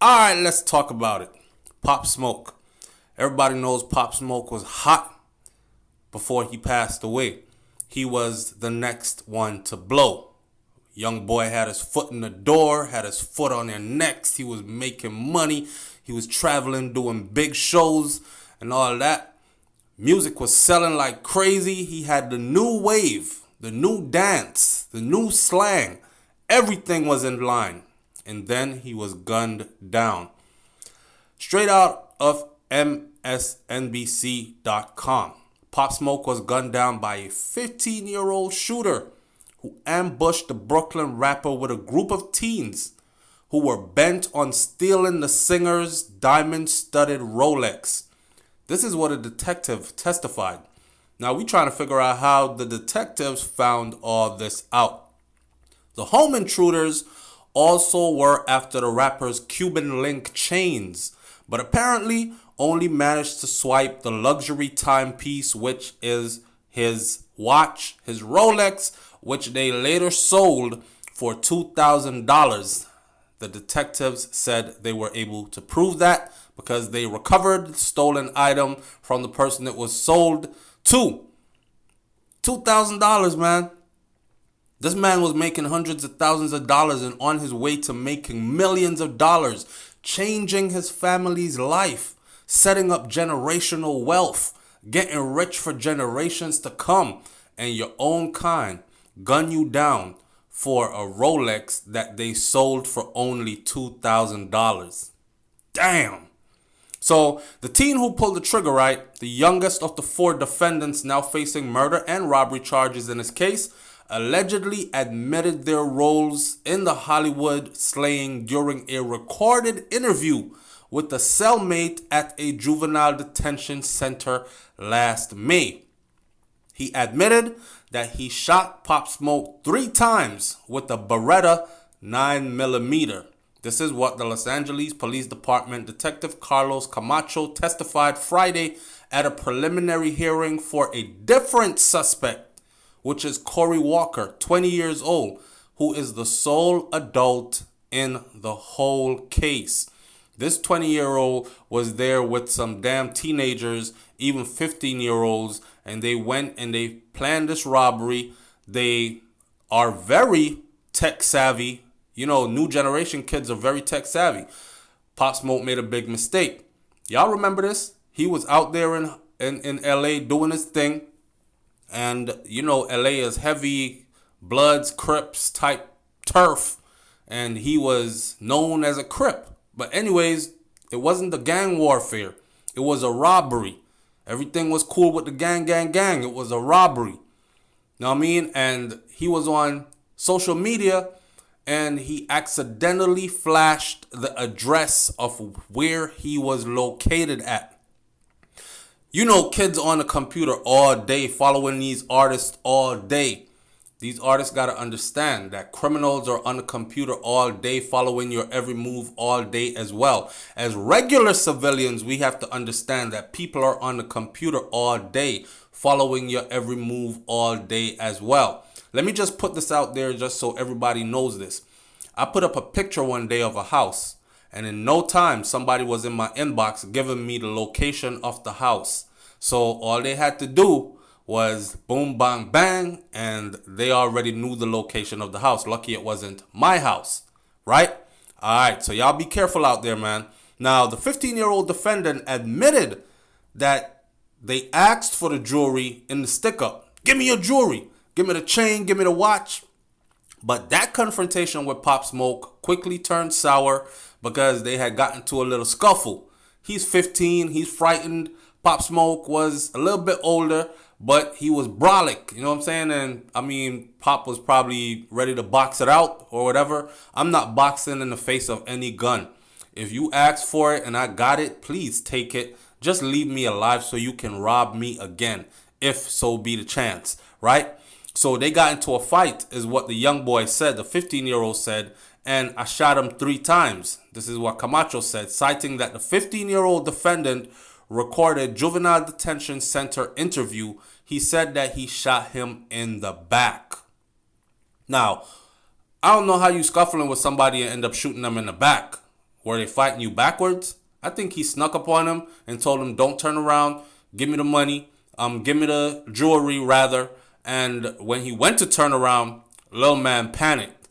All right, let's talk about it. Pop Smoke. Everybody knows Pop Smoke was hot before he passed away. He was the next one to blow. Young boy had his foot in the door, had his foot on their necks. He was making money. He was traveling, doing big shows and all that. Music was selling like crazy. He had the new wave, the new dance, the new slang. Everything was in line. And then he was gunned down. Straight out of MSNBC.com. Pop Smoke was gunned down by a 15-year-old shooter who ambushed the Brooklyn rapper with a group of teens who were bent on stealing the singer's diamond-studded Rolex. This is what a detective testified. Now, we trying to figure out how the detectives found all this out. The home intruders also were after the rapper's Cuban link chains, but apparently only managed to swipe the luxury timepiece, which is his watch, his Rolex, which they later sold for $2,000. The detectives said they were able to prove that because they recovered the stolen item from the person it was sold to. $2,000, man. This man was making hundreds of thousands of dollars and on his way to making millions of dollars, changing his family's life, setting up generational wealth, getting rich for generations to come, and your own kind gun you down for a Rolex that they sold for only $2,000. Damn. So the teen who pulled the trigger, right, the youngest of the four defendants now facing murder and robbery charges in his case, allegedly admitted their roles in the Hollywood slaying during a recorded interview with a cellmate at a juvenile detention center last May. He admitted that he shot Pop Smoke 3 times with a Beretta 9mm. This is what the Los Angeles Police Department Detective Carlos Camacho testified Friday at a preliminary hearing for a different suspect, which is Corey Walker, 20 years old, who is the sole adult in the whole case. This 20-year-old was there with some damn teenagers, even 15-year-olds, and they went and they planned this robbery. They are very tech savvy. You know, new generation kids are very tech savvy. Pop Smoke made a big mistake. Y'all remember this? He was out there in LA doing his thing. And, you know, LA is heavy Bloods, Crips type turf. And he was known as a Crip. But anyways, it wasn't the gang warfare. It was a robbery. Everything was cool with the gang. It was a robbery. Know what I mean? And he was on social media and he accidentally flashed the address of where he was located at. You know, kids on the computer all day, following these artists all day. These artists got to understand that criminals are on the computer all day, following your every move all day as well. As regular civilians, we have to understand that people are on the computer all day, following your every move all day as well. Let me just put this out there just so everybody knows this. I put up a picture one day of a house, and in no time, somebody was in my inbox giving me the location of the house. So all they had to do was boom, bang, bang, and they already knew the location of the house. Lucky it wasn't my house, right? All right, so y'all be careful out there, man. Now, the 15-year-old defendant admitted that they asked for the jewelry in the stick-up. Give me your jewelry. Give me the chain. Give me the watch. But that confrontation with Pop Smoke quickly turned sour because they had gotten to a little scuffle. He's 15. He's frightened. Pop Smoke was a little bit older, but he was brolic, you know what I'm saying? And I mean, Pop was probably ready to box it out or whatever. I'm not boxing in the face of any gun. If you asked for it and I got it, please take it. Just leave me alive so you can rob me again, if so be the chance, right? So they got into a fight is what the young boy said, the 15-year-old said, and I shot him 3 times. This is what Camacho said, citing that the 15-year-old defendant recorded juvenile detention center interview. He said that he shot him in the back. Now, I don't know how you scuffling with somebody and end up shooting them in the back. Were they fighting you backwards? I think he snuck up on him and told him, don't turn around, give me the money, give me the jewelry rather. And when he went to turn around, little man panicked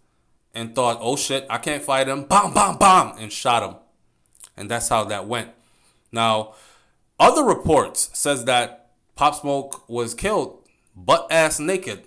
and thought, oh shit, I can't fight him. Bam, bam, bam, and shot him. And that's how that went. Now, other reports says that Pop Smoke was killed butt-ass naked.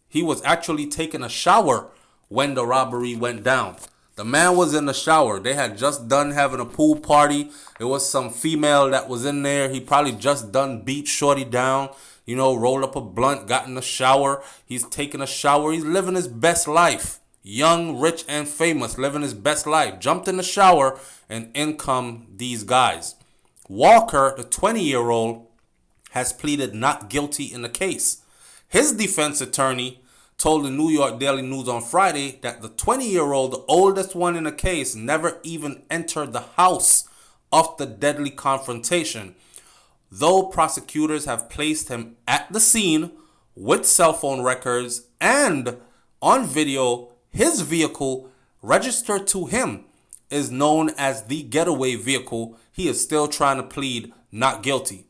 He was actually taking a shower when the robbery went down. The man was in the shower. They had just done having a pool party. It was some female that was in there. He probably just done beat shorty down. You know, rolled up a blunt, got in the shower. He's taking a shower. He's living his best life. Young, rich, and famous, living his best life. Jumped in the shower, and in come these guys. Walker, the 20-year-old, has pleaded not guilty in the case. His defense attorney told the New York Daily News on Friday that the 20-year-old, the oldest one in the case, never even entered the house of the deadly confrontation, though prosecutors have placed him at the scene with cell phone records and on video. His vehicle registered to him is known as the getaway vehicle. He is still trying to plead not guilty.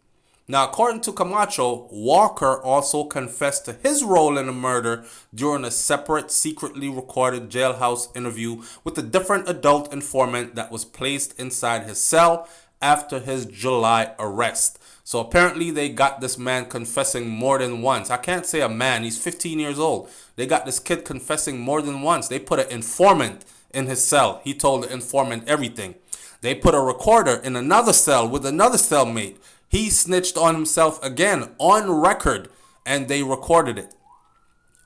Now, according to Camacho, Walker also confessed to his role in the murder during a separate, secretly recorded jailhouse interview with a different adult informant that was placed inside his cell after his July arrest. So apparently they got this man confessing more than once. I can't say a man, he's 15 years old. They got this kid confessing more than once. They put an informant in his cell. He told the informant everything. They put a recorder in another cell with another cellmate. He snitched on himself again on record, and they recorded it.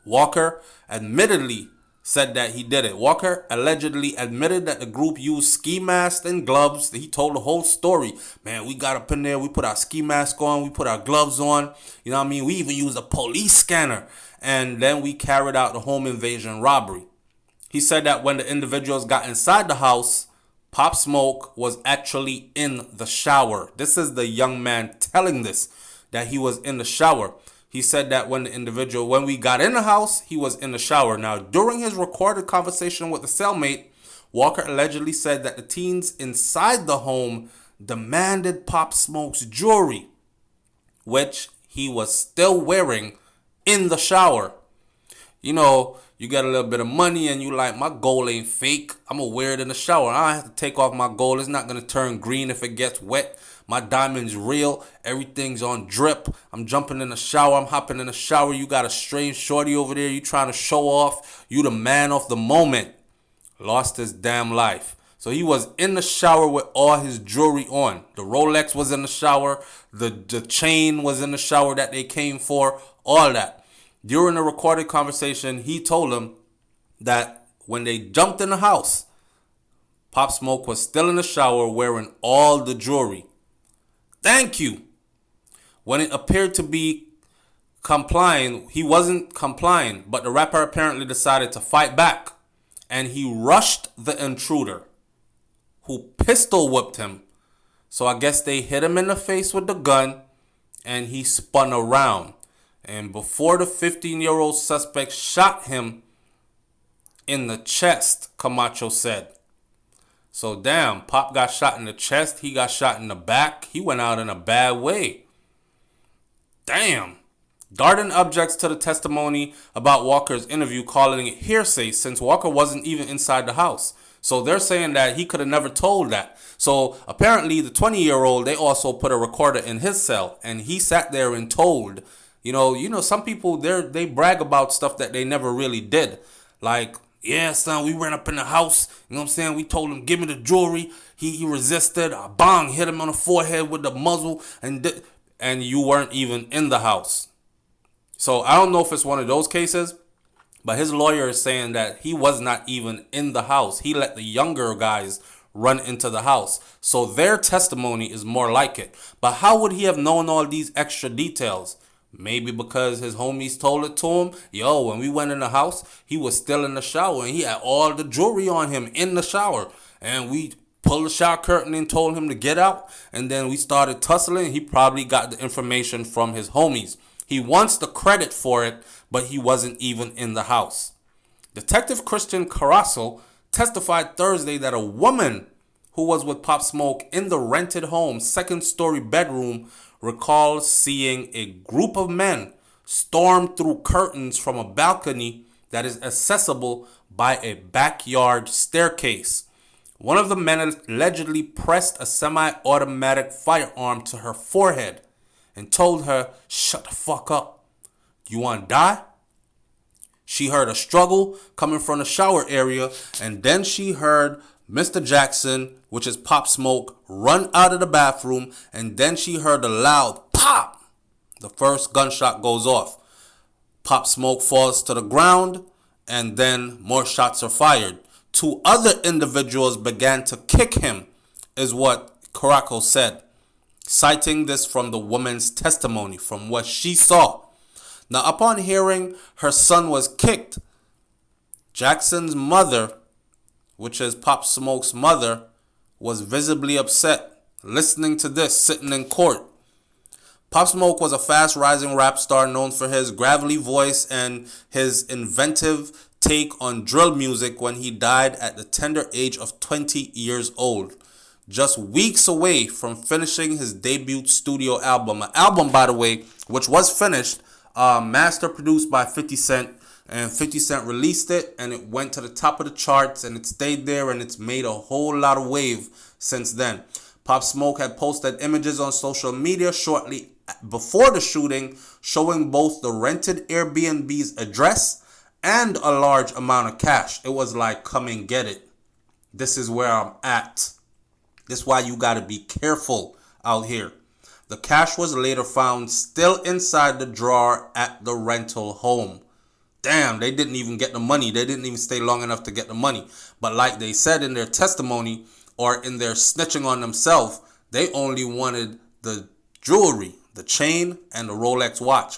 Walker admittedly said that he did it. Walker allegedly admitted that the group used ski masks and gloves. He told the whole story. Man, we got up in there. We put our ski mask on. We put our gloves on. You know what I mean? We even used a police scanner. And then we carried out the home invasion robbery. He said that when the individuals got inside the house, Pop Smoke was actually in the shower. This is the young man telling this, that he was in the shower. He said that when we got in the house, he was in the shower. Now, during his recorded conversation with the cellmate, Walker allegedly said that the teens inside the home demanded Pop Smoke's jewelry, which he was still wearing in the shower. You know, you got a little bit of money and you like, my gold ain't fake. I'm going to wear it in the shower. I don't have to take off my gold. It's not going to turn green if it gets wet. My diamond's real. Everything's on drip. I'm jumping in the shower. I'm hopping in the shower. You got a strange shorty over there. You trying to show off. You the man of the moment. Lost his damn life. So he was in the shower with all his jewelry on. The Rolex was in the shower. The chain was in the shower that they came for. All that. During the recorded conversation, he told him that when they jumped in the house, Pop Smoke was still in the shower wearing all the jewelry. Thank you. When it appeared to be complying, he wasn't complying, but the rapper apparently decided to fight back, and he rushed the intruder, who pistol whipped him. So I guess they hit him in the face with the gun, and he spun around. And before the 15-year-old suspect shot him in the chest, Camacho said. So damn, Pop got shot in the chest. He got shot in the back. He went out in a bad way. Damn. Darden objects to the testimony about Walker's interview, calling it hearsay since Walker wasn't even inside the house. So they're saying that he could have never told that. So apparently the 20-year-old, they also put a recorder in his cell, and he sat there and told. You know, some people, they brag about stuff that they never really did. Like, yeah, son, we ran up in the house. You know what I'm saying? We told him, give me the jewelry. He resisted. A bong hit him on the forehead with the muzzle. And you weren't even in the house. So I don't know if it's one of those cases. But his lawyer is saying that he was not even in the house. He let the younger guys run into the house. So their testimony is more like it. But how would he have known all these extra details? Maybe because his homies told it to him. Yo, when we went in the house, he was still in the shower and he had all the jewelry on him in the shower. And we pulled the shower curtain and told him to get out. And then we started tussling. He probably got the information from his homies. He wants the credit for it, but he wasn't even in the house. Detective Christian Carasso testified Thursday that a woman who was with Pop Smoke in the rented home second-story bedroom, recalls seeing a group of men storm through curtains from a balcony that is accessible by a backyard staircase. One of the men allegedly pressed a semi-automatic firearm to her forehead and told her, "Shut the fuck up. You want to die?" She heard a struggle coming from the shower area, and then she heard Mr. Jackson, which is Pop Smoke, run out of the bathroom, and then she heard a loud pop. The first gunshot goes off. Pop Smoke falls to the ground, and then more shots are fired. Two other individuals began to kick him, is what Caraco said, citing this from the woman's testimony, from what she saw. Now, upon hearing her son was kicked, Jackson's mother, which is Pop Smoke's mother, was visibly upset listening to this, sitting in court. Pop Smoke was a fast-rising rap star known for his gravelly voice and his inventive take on drill music when he died at the tender age of 20 years old, just weeks away from finishing his debut studio album. An album, by the way, which was finished, master produced by 50 Cent, and 50 Cent released it, and it went to the top of the charts, and it stayed there, and it's made a whole lot of wave since then. Pop Smoke had posted images on social media shortly before the shooting, showing both the rented Airbnb's address and a large amount of cash. It was like, come and get it. This is where I'm at. This is why you got to be careful out here. The cash was later found still inside the drawer at the rental home. Damn, they didn't even get the money. They didn't even stay long enough to get the money. But like they said in their testimony, or in their snitching on themselves, they only wanted the jewelry, the chain, and the Rolex watch.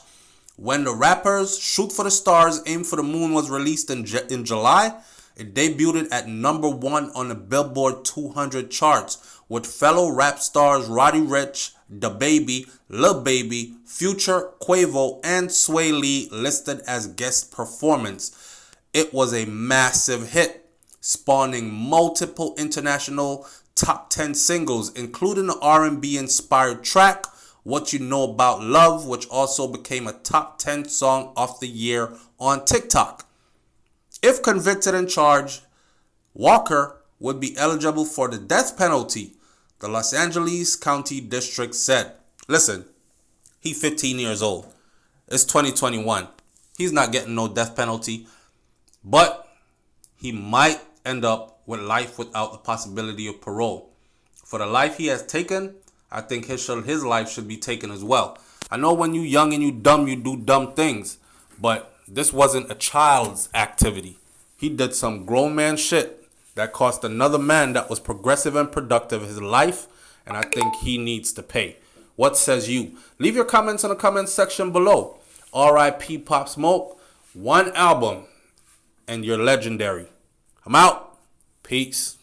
When the rappers Shoot for the Stars, Aim for the Moon was released in July, it debuted at number 1 on the Billboard 200 charts, with fellow rap stars Roddy Ricch, DaBaby, Lil Baby, Future, Quavo, and Sway Lee listed as guest performance. It was a massive hit, spawning multiple international top 10 singles, including the R&B inspired track What You Know About Love, which also became a top 10 song of the year on TikTok. If convicted and charged, Walker would be eligible for the death penalty, the Los Angeles County District said. Listen, he's 15 years old. It's 2021. He's not getting no death penalty, but he might end up with life without the possibility of parole. For the life he has taken, I think his life should be taken as well. I know when you young and you dumb, you do dumb things, but this wasn't a child's activity. He did some grown man shit that cost another man that was progressive and productive his life, and I think he needs to pay. What says you? Leave your comments in the comments section below. R.I.P. Pop Smoke. One album, and you're legendary. I'm out. Peace.